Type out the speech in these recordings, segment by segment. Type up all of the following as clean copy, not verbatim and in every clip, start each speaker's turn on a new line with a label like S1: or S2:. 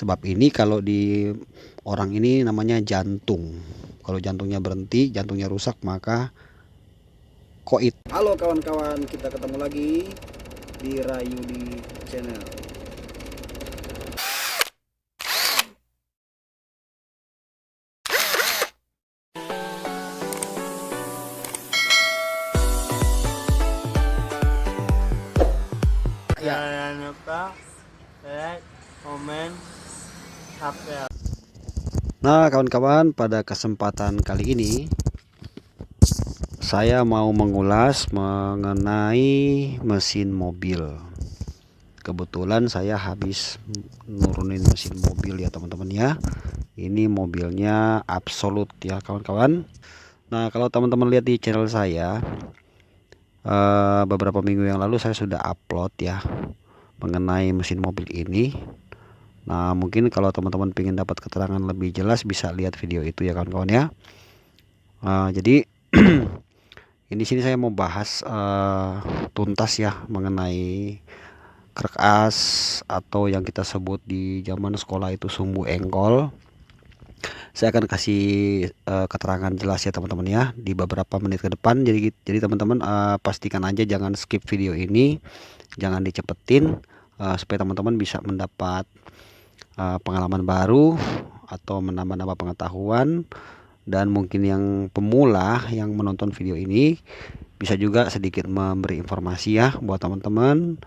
S1: Sebab ini kalau di orang ini namanya jantung. Kalau jantungnya berhenti, jantungnya rusak, maka koit. Halo kawan-kawan, kita ketemu lagi di Rayu di channel.
S2: Jangan lupa like, komen, subscribe.
S1: Nah kawan-kawan, pada kesempatan kali ini saya mau mengulas mengenai mesin mobil. Kebetulan saya habis nurunin mesin mobil ya teman-teman ya. Ini mobilnya Absolut ya kawan-kawan. Nah kalau teman-teman lihat di channel saya, beberapa minggu yang lalu saya sudah upload ya mengenai mesin mobil ini. Nah mungkin kalau teman-teman ingin dapat keterangan lebih jelas bisa lihat video itu ya kawan-kawan ya. Jadi ini sini saya mau bahas tuntas ya mengenai krek as atau yang kita sebut di zaman sekolah itu sumbu engkol. Saya akan kasih keterangan jelas ya teman-teman ya di beberapa menit ke depan. Jadi teman-teman pastikan aja jangan skip video ini, jangan dicepetin supaya teman-teman bisa mendapat pengalaman baru atau menambah-nambah pengetahuan. Dan mungkin yang pemula yang menonton video ini bisa juga sedikit memberi informasi ya buat teman-teman,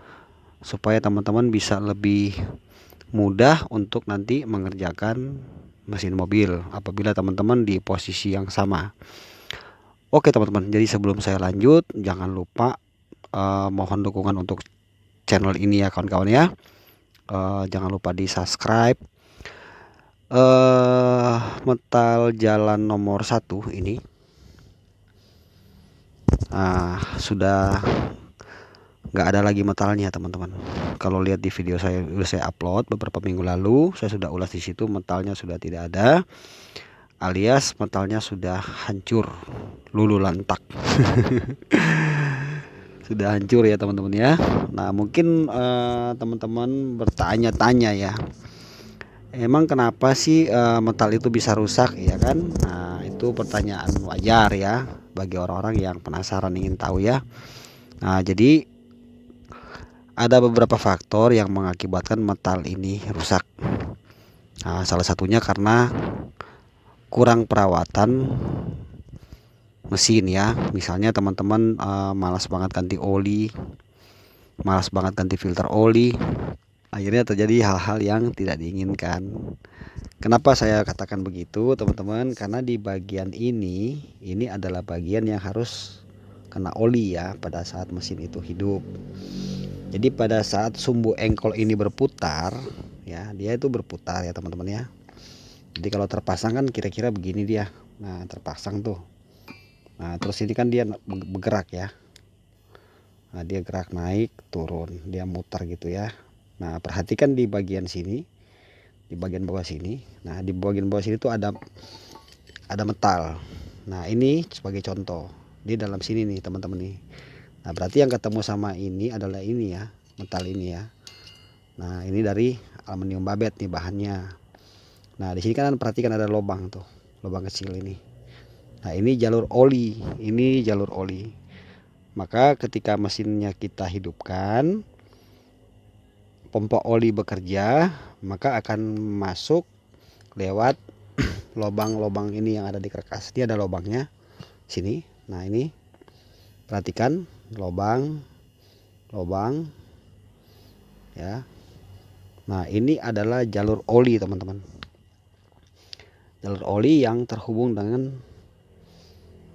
S1: supaya teman-teman bisa lebih mudah untuk nanti mengerjakan mesin mobil apabila teman-teman di posisi yang sama. Oke teman-teman, jadi sebelum saya lanjut jangan lupa mohon dukungan untuk channel ini ya kawan-kawan ya. Jangan lupa di subscribe. Metal jalan nomor 1 ini sudah nggak ada lagi metalnya teman-teman. Kalau lihat di video saya sudah saya upload beberapa minggu lalu, saya sudah ulas di situ, metalnya sudah tidak ada, alias metalnya sudah hancur lulu lantak. Sudah hancur ya teman-teman ya. Nah mungkin teman-teman bertanya-tanya ya, emang kenapa sih metal itu bisa rusak ya kan? Nah itu pertanyaan wajar ya bagi orang-orang yang penasaran ingin tahu ya. Nah jadi ada beberapa faktor yang mengakibatkan metal ini rusak. Nah, salah satunya karena kurang perawatan mesin ya. Misalnya teman-teman malas banget ganti oli, malas banget ganti filter oli, akhirnya terjadi hal-hal yang tidak diinginkan. Kenapa saya katakan begitu teman-teman? Karena di bagian ini adalah bagian yang harus kena oli ya pada saat mesin itu hidup. Jadi pada saat sumbu engkol ini berputar ya, dia itu berputar ya teman-teman ya. Jadi kalau terpasang kan kira-kira begini dia. Nah terpasang tuh. Nah terus ini kan dia bergerak ya. Nah dia gerak naik turun, dia muter gitu ya. Nah perhatikan di bagian sini, di bagian bawah sini. Nah di bagian bawah sini tuh ada metal. Nah ini sebagai contoh di dalam sini nih teman-teman nih. Nah berarti yang ketemu sama ini adalah ini ya, metal ini ya. Nah ini dari aluminium babet nih bahannya. Nah di sini kan perhatikan ada lubang tuh, lubang kecil ini. Nah ini jalur oli, ini jalur oli. Maka ketika mesinnya kita hidupkan, pompa oli bekerja, maka akan masuk lewat lubang-lubang ini yang ada di karkas. Dia ada lubangnya sini. Nah ini perhatikan lubang ya. Nah ini adalah jalur oli teman-teman, jalur oli yang terhubung dengan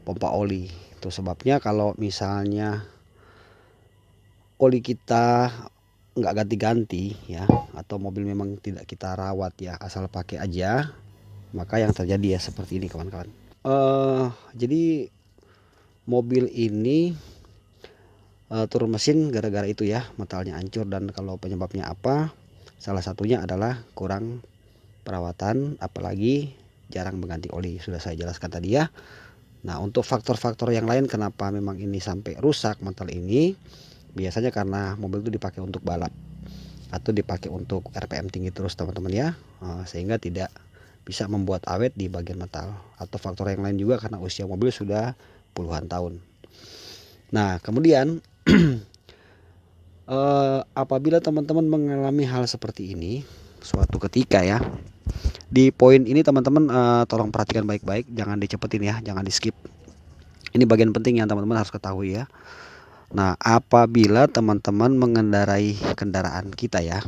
S1: pompa oli. Itu sebabnya kalau misalnya oli kita nggak ganti-ganti ya, atau mobil memang tidak kita rawat ya, asal pakai aja, maka yang terjadi ya seperti ini kawan-kawan. Jadi mobil ini turun mesin gara-gara itu ya, metalnya hancur. Dan kalau penyebabnya apa, salah satunya adalah kurang perawatan, apalagi jarang mengganti oli, sudah saya jelaskan tadi ya. Nah untuk faktor-faktor yang lain kenapa memang ini sampai rusak metal ini, biasanya karena mobil itu dipakai untuk balap. atau dipakai untuk RPM tinggi terus teman-teman ya, sehingga tidak bisa membuat awet di bagian metal. Atau faktor yang lain juga karena usia mobil sudah puluhan tahun. Nah kemudian apabila teman-teman mengalami hal seperti ini suatu ketika ya, di poin ini teman-teman tolong perhatikan baik-baik, jangan dicepetin ya, jangan di skip. Ini bagian penting yang teman-teman harus ketahui ya. Nah apabila teman-teman mengendarai kendaraan kita ya,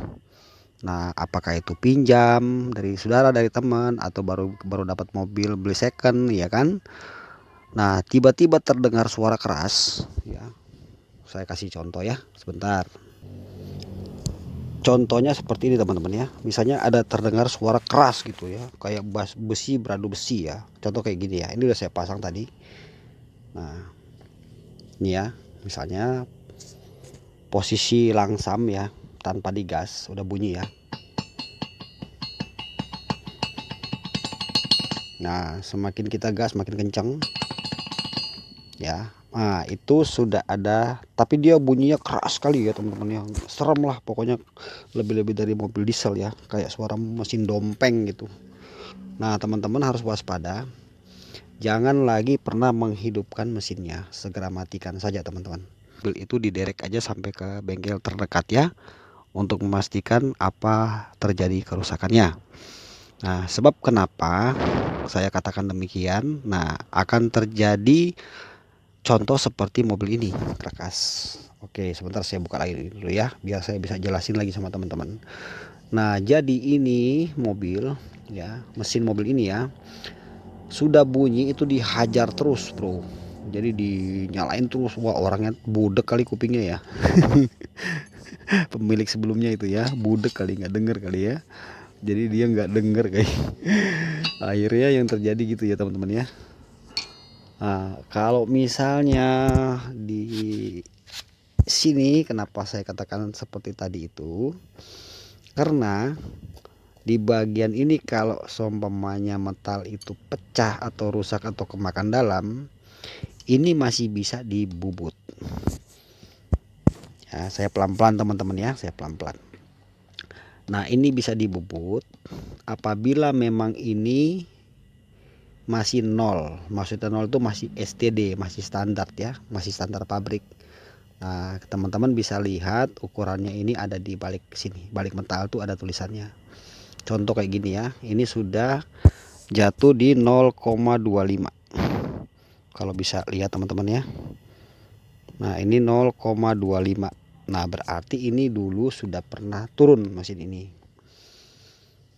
S1: nah apakah itu pinjam dari saudara, dari teman, atau baru dapat mobil beli second ya kan. Nah tiba-tiba terdengar suara keras ya, saya kasih contoh ya sebentar. Contohnya seperti ini teman-teman ya, misalnya ada terdengar suara keras gitu ya, kayak besi beradu besi ya, contoh kayak gini ya. Ini udah saya pasang tadi. Nah ini ya, misalnya posisi langsam ya, tanpa digas, udah bunyi ya. Nah semakin kita gas makin kenceng ya. Nah itu sudah ada, tapi dia bunyinya keras sekali ya teman-teman, yang serem lah pokoknya, lebih-lebih dari mobil diesel ya, kayak suara mesin dompeng gitu. Nah teman-teman harus waspada, jangan lagi pernah menghidupkan mesinnya, segera matikan saja teman-teman. Mobil itu diderek aja sampai ke bengkel terdekat ya, untuk memastikan apa terjadi kerusakannya. Nah sebab kenapa saya katakan demikian, nah akan terjadi contoh seperti mobil ini Krakas. Oke sebentar saya buka lagi dulu ya, biar saya bisa jelasin lagi sama teman-teman. Nah jadi ini mobil ya, mesin mobil ini ya, sudah bunyi itu dihajar terus bro, jadi dinyalain terus. Wah orangnya budek kali kupingnya ya. Pemilik sebelumnya itu ya budek kali, nggak denger kali ya, jadi dia nggak denger kayak. Akhirnya yang terjadi gitu ya teman-teman ya. Nah, kalau misalnya di sini kenapa saya katakan seperti tadi itu, karena di bagian ini kalau seumpamanya metal itu pecah atau rusak atau kemakan dalam, ini masih bisa dibubut ya. Saya pelan-pelan teman-teman ya, saya pelan-pelan. Nah ini bisa dibubut apabila memang ini masih nol, maksudnya nol itu masih STD, masih standar ya, masih standar pabrik. Nah teman-teman bisa lihat ukurannya, ini ada di balik sini, balik metal tuh ada tulisannya. Contoh kayak gini ya, ini sudah jatuh di 0,25, kalau bisa lihat teman-teman ya. Nah ini 0,25, nah berarti ini dulu sudah pernah turun mesin ini.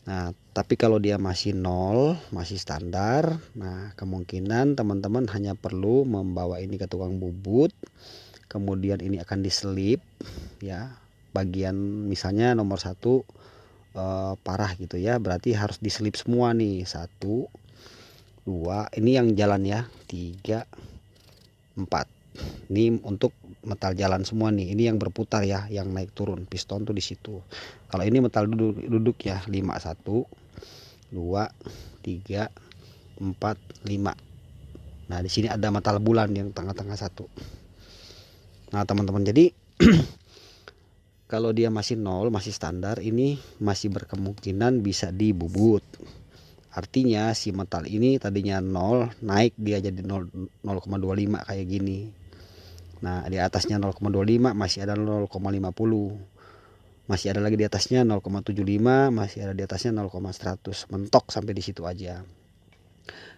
S1: Nah tapi kalau dia masih nol, masih standar, nah kemungkinan teman-teman hanya perlu membawa ini ke tukang bubut, kemudian ini akan diselip ya, bagian misalnya nomor 1 parah gitu ya, berarti harus diselip semua nih, 1 2, ini yang jalan ya, 3 4, ini untuk metal jalan semua nih, ini yang berputar ya, yang naik turun piston tuh di situ. Kalau ini metal duduk ya, 5 1 2 3 4 5. Nah di sini ada metal bulan yang tengah-tengah 1. Nah teman-teman, jadi kalau dia masih nol, masih standar, ini masih berkemungkinan bisa dibubut. Artinya si metal ini tadinya 0, naik dia jadi 0,25 kayak gini. Nah di atasnya 0,25 masih ada 0,50, masih ada lagi di atasnya 0,75, masih ada di atasnya 0,100, mentok sampai di situ aja.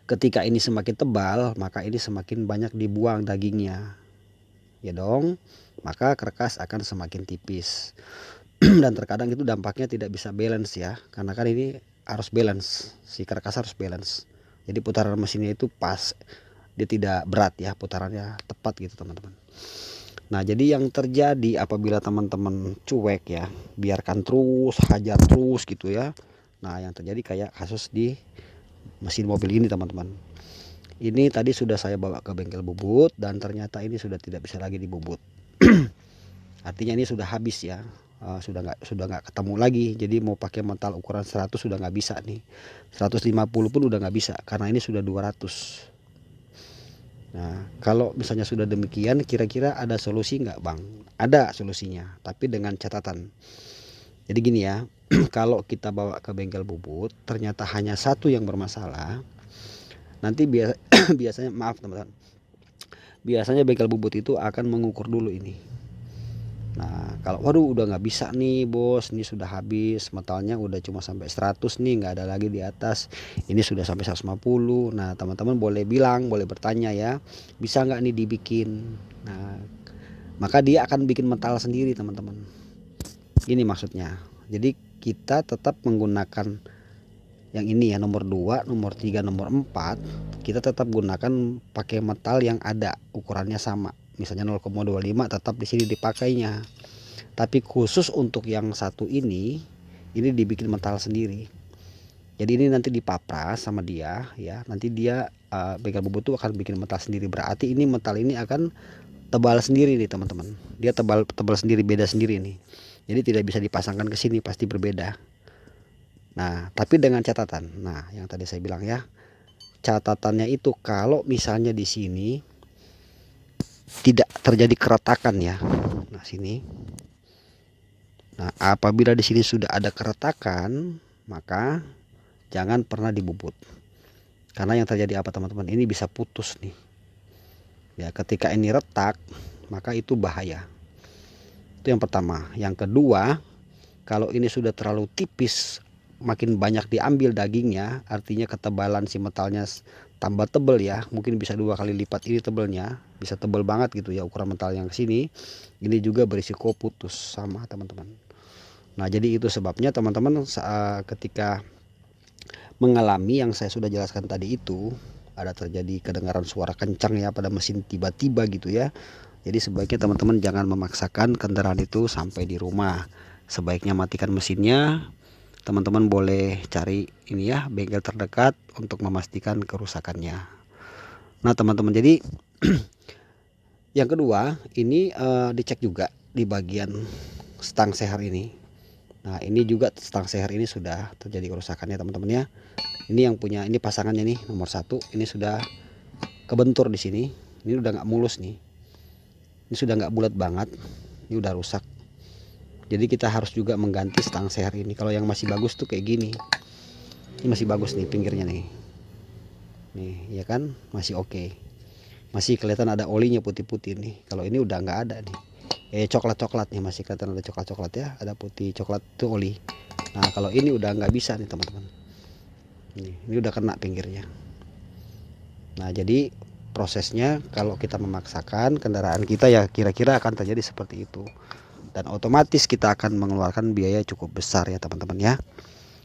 S1: Ketika ini semakin tebal, maka ini semakin banyak dibuang dagingnya ya dong, maka karkas akan semakin tipis. Dan terkadang itu dampaknya tidak bisa balance ya, karena kan ini harus balance, si karkas harus balance, jadi putaran mesinnya itu pas, dia tidak berat ya, putarannya tepat gitu teman-teman. Nah jadi yang terjadi apabila teman-teman cuek ya, biarkan terus, hajar terus gitu ya, nah yang terjadi kayak kasus di mesin mobil ini teman-teman. Ini tadi sudah saya bawa ke bengkel bubut dan ternyata ini sudah tidak bisa lagi dibubut. Artinya ini sudah habis ya, sudah nggak ketemu lagi. Jadi mau pakai metal ukuran 100 sudah nggak bisa nih, 150 pun udah nggak bisa karena ini sudah 200. Nah kalau misalnya sudah demikian, kira-kira ada solusi nggak bang? Ada solusinya, tapi dengan catatan, Jadi gini ya, kalau kita bawa ke bengkel bubut ternyata hanya satu yang bermasalah, nanti biasanya maaf teman-teman, biasanya bengkel bubut itu akan mengukur dulu ini. Nah kalau waduh udah nggak bisa nih bos, ini sudah habis metalnya, udah cuma sampai 100 nih, nggak ada lagi di atas, ini sudah sampai 150. Nah teman-teman boleh bilang, boleh bertanya ya, bisa nggak nih dibikin. Nah maka dia akan bikin metal sendiri teman-teman, ini maksudnya. Jadi kita tetap menggunakan yang ini ya, nomor 2, nomor 3, nomor 4, kita tetap gunakan pakai metal yang ada ukurannya sama. Misalnya 0,25 tetap di sini dipakainya. Tapi khusus untuk yang satu ini dibikin metal sendiri. Jadi ini nanti dipapras sama dia ya. Nanti dia bengkel bubut tuh akan bikin metal sendiri. Berarti ini metal ini akan tebal sendiri nih teman-teman. Dia tebal sendiri, beda sendiri nih. Jadi tidak bisa dipasangkan ke sini, pasti berbeda. Nah, tapi dengan catatan. Nah, yang tadi saya bilang ya, catatannya itu kalau misalnya di sini tidak terjadi keretakan ya. Nah, sini. Nah, apabila di sini sudah ada keretakan, maka jangan pernah dibubut. Karena yang terjadi apa teman-teman? Ini bisa putus nih. Ya, ketika ini retak, maka itu bahaya. Itu yang pertama. Yang kedua, kalau ini sudah terlalu tipis, makin banyak diambil dagingnya, artinya ketebalan si metalnya tambah tebel ya, mungkin bisa 2 kali lipat ini tebelnya, bisa tebel banget gitu ya ukuran metal yang kesini. Ini juga berisiko putus sama teman-teman. Nah jadi itu sebabnya teman-teman ketika mengalami yang saya sudah jelaskan tadi itu, ada terjadi kedengaran suara kencang ya pada mesin tiba-tiba gitu ya. Jadi sebaiknya teman-teman jangan memaksakan kendaraan itu sampai di rumah. Sebaiknya matikan mesinnya. Teman-teman boleh cari ini ya, bengkel terdekat untuk memastikan kerusakannya. Nah teman-teman, jadi yang kedua ini dicek juga di bagian stang seher ini. Nah ini juga stang seher ini sudah terjadi kerusakannya teman-teman ya. Ini yang punya, ini pasangannya nih nomor 1, ini sudah kebentur di sini. Ini udah nggak mulus nih. Ini sudah nggak bulat banget. Ini udah rusak. Jadi kita harus juga mengganti stang seher ini. Kalau yang masih bagus tuh kayak gini. Ini masih bagus nih pinggirnya nih. Nih ya kan, masih oke. Masih kelihatan ada olinya putih-putih nih. Kalau ini udah nggak ada nih. Coklat-coklat nih, masih kelihatan ada coklat-coklat ya, ada putih coklat itu oli. Nah kalau ini udah nggak bisa nih teman-teman. Ini udah kena pinggirnya. Nah jadi prosesnya kalau kita memaksakan kendaraan kita ya kira-kira akan terjadi seperti itu. Dan otomatis kita akan mengeluarkan biaya cukup besar ya teman-teman ya.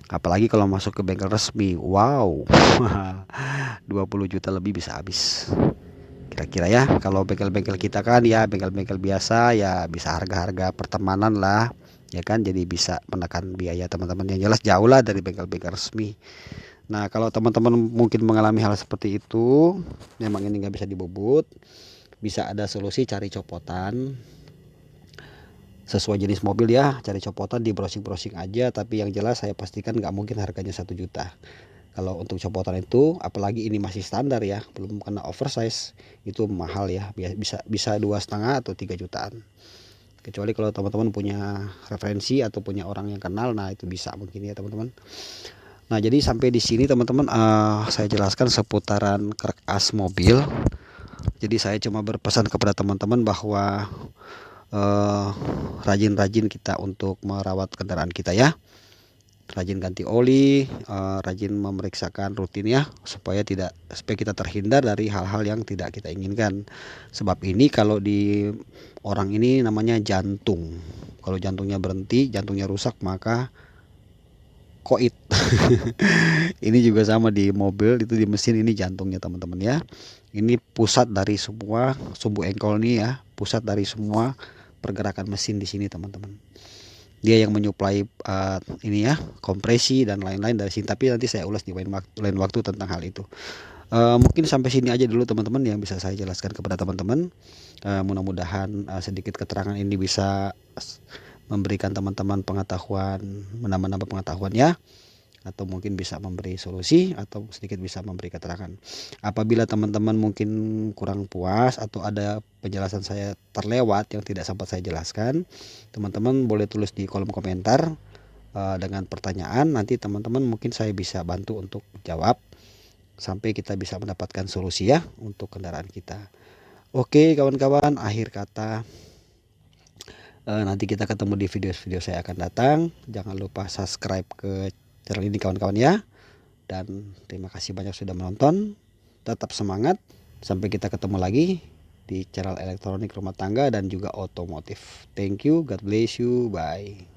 S1: Apalagi kalau masuk ke bengkel resmi, wow, 20 juta lebih bisa habis kira-kira ya. Kalau bengkel-bengkel kita kan ya bengkel-bengkel biasa ya bisa harga-harga pertemanan lah ya kan, jadi bisa menekan biaya teman-teman. Yang jelas jauh lah dari bengkel-bengkel resmi. Nah kalau teman-teman mungkin mengalami hal seperti itu, memang ini nggak bisa dibobot, bisa ada solusi, cari copotan sesuai jenis mobil ya, cari copotan di browsing-browsing aja. Tapi yang jelas saya pastikan nggak mungkin harganya 1 juta. Kalau untuk copotan itu, apalagi ini masih standar ya, belum kena oversize, itu mahal ya, bisa 2,5 atau 3 jutaan. Kecuali kalau teman-teman punya referensi atau punya orang yang kenal, nah itu bisa mungkin ya teman-teman. Nah jadi sampai di sini teman-teman saya jelaskan seputaran krek as mobil. Jadi saya cuma berpesan kepada teman-teman bahwa rajin-rajin kita untuk merawat kendaraan kita ya. Rajin ganti oli, rajin memeriksakan rutin ya, supaya kita terhindar dari hal-hal yang tidak kita inginkan. Sebab ini kalau di orang ini namanya jantung. Kalau jantungnya berhenti, jantungnya rusak, maka koit. Ini juga sama di mobil, itu di mesin, ini jantungnya teman-teman ya. Ini pusat dari semua sumbu engkol nih ya, pusat dari semua pergerakan mesin di sini teman-teman. Dia yang menyuplai ini ya, kompresi dan lain-lain dari sini. Tapi nanti saya ulas di lain waktu tentang hal itu. Mungkin sampai sini aja dulu teman-teman yang bisa saya jelaskan kepada teman-teman. Mudah-mudahan sedikit keterangan ini bisa memberikan teman-teman pengetahuan, menambah pengetahuan ya, atau mungkin bisa memberi solusi, atau sedikit bisa memberi keterangan. Apabila teman-teman mungkin kurang puas atau ada penjelasan saya terlewat yang tidak sempat saya jelaskan, teman-teman boleh tulis di kolom komentar. dengan pertanyaan, nanti teman-teman mungkin saya bisa bantu untuk jawab sampai kita bisa mendapatkan solusi ya untuk kendaraan kita. Oke kawan-kawan, akhir kata nanti kita ketemu di video-video saya akan datang. Jangan lupa subscribe ke channel ini kawan-kawan ya. Dan terima kasih banyak sudah menonton. Tetap semangat. Sampai kita ketemu lagi di channel elektronik rumah tangga dan juga otomotif. Thank you, God bless you, bye.